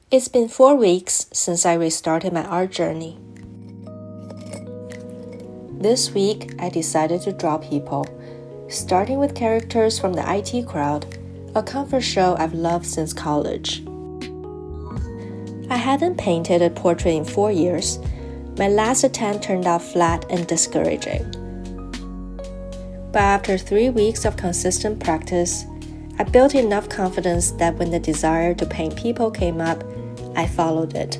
It's been 4 weeks since I restarted my art journey. This week, I decided to draw people, starting with characters from the IT crowd, a comfort show I've loved since college. I hadn't painted a portrait in 4 years. My last attempt turned out flat and discouraging. But after 3 weeks of consistent practice, I built enough confidence that when the desire to paint people came up, I followed it.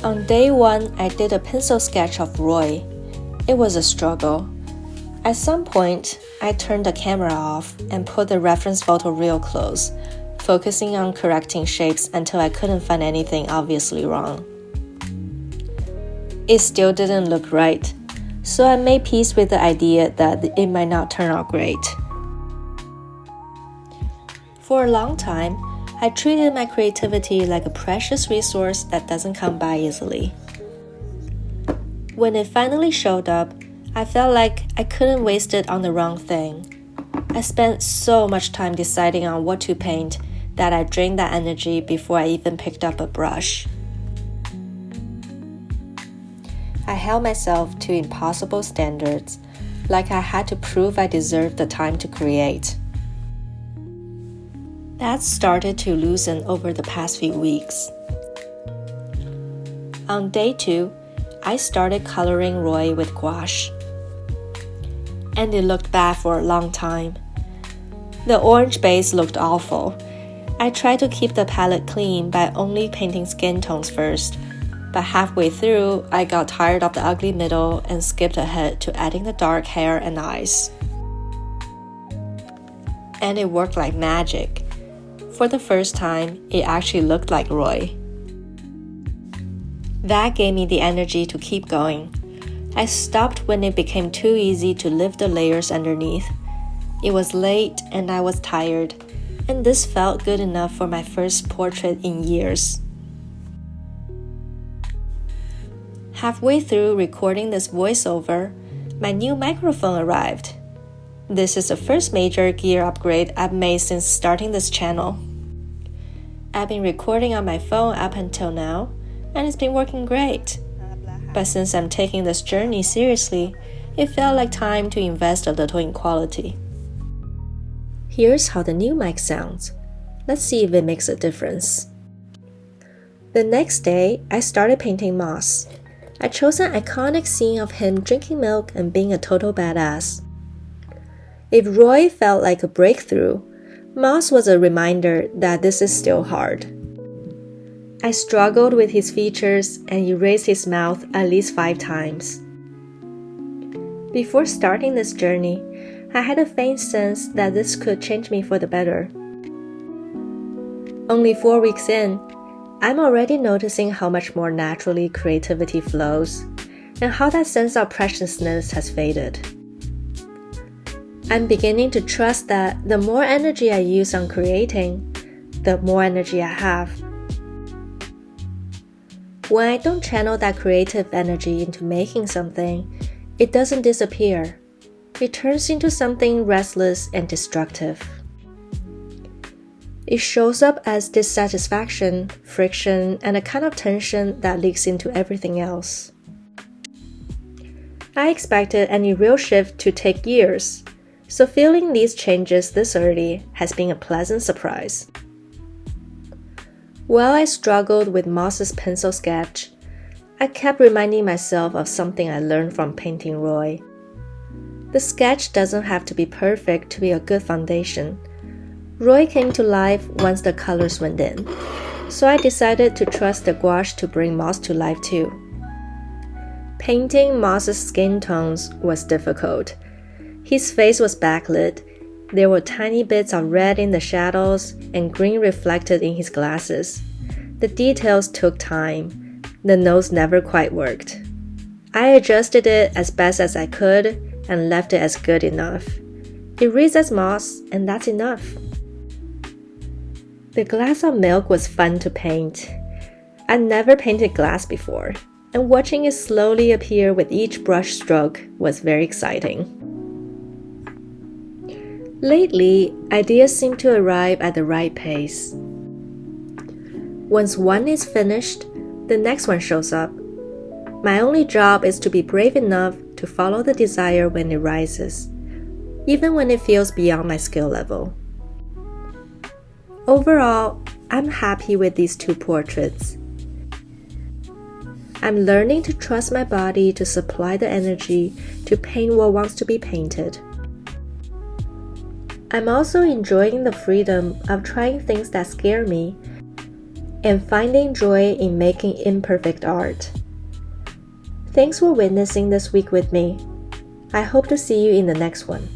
On day 1, I did a pencil sketch of Roy. It was a struggle. At some point, I turned the camera off and put the reference photo real close, focusing on correcting shapes until I couldn't find anything obviously wrong. It still didn't look right, so I made peace with the idea that it might not turn out great. For a long time, I treated my creativity like a precious resource that doesn't come by easily. When it finally showed up, I felt like I couldn't waste it on the wrong thing. I spent so much time deciding on what to paint that I drained that energy before I even picked up a brush. I held myself to impossible standards, like I had to prove I deserved the time to create. That started to loosen over the past few weeks. On day 2, I started coloring Roy with gouache. And it looked bad for a long time. The orange base looked awful. I tried to keep the palette clean by only painting skin tones first, but halfway through, I got tired of the ugly middle and skipped ahead to adding the dark hair and eyes. And it worked like magic. For the first time, it actually looked like Roy. That gave me the energy to keep going. I stopped when it became too easy to lift the layers underneath. It was late and I was tired, and this felt good enough for my first portrait in years. Halfway through recording this voiceover, my new microphone arrived. This is the first major gear upgrade I've made since starting this channel. I've been recording on my phone up until now, and it's been working great. But since I'm taking this journey seriously, it felt like time to invest a little in quality. Here's how the new mic sounds. Let's see if it makes a difference. The next day, I started painting Moss. I chose an iconic scene of him drinking milk and being a total badass. If Roy felt like a breakthrough, Moss was a reminder that this is still hard. I struggled with his features and erased his mouth at least 5 times. Before starting this journey, I had a faint sense that this could change me for the better. Only 4 weeks in, I'm already noticing how much more naturally creativity flows and how that sense of preciousness has faded. I'm beginning to trust that the more energy I use on creating, the more energy I have. When I don't channel that creative energy into making something, it doesn't disappear. It turns into something restless and destructive. It shows up as dissatisfaction, friction, and a kind of tension that leaks into everything else. I expected any real shift to take years, so feeling these changes this early has been a pleasant surprise. While I struggled with Moss's pencil sketch, I kept reminding myself of something I learned from painting Roy. The sketch doesn't have to be perfect to be a good foundation. Roy came to life once the colors went in, so I decided to trust the gouache to bring Moss to life too. Painting Moss's skin tones was difficult. His face was backlit. There were tiny bits of red in the shadows and green reflected in his glasses. The details took time. The nose never quite worked. I adjusted it as best as I could and left it as good enough. It reads as Moss, and that's enough. The glass of milk was fun to paint. I'd never painted glass before, and watching it slowly appear with each brush stroke was very exciting. Lately, ideas seem to arrive at the right pace. Once one is finished, the next one shows up. My only job is to be brave enough to follow the desire when it rises, even when it feels beyond my skill level. Overall, I'm happy with these 2 portraits. I'm learning to trust my body to supply the energy to paint what wants to be painted. I'm also enjoying the freedom of trying things that scare me and finding joy in making imperfect art. Thanks for witnessing this week with me. I hope to see you in the next one.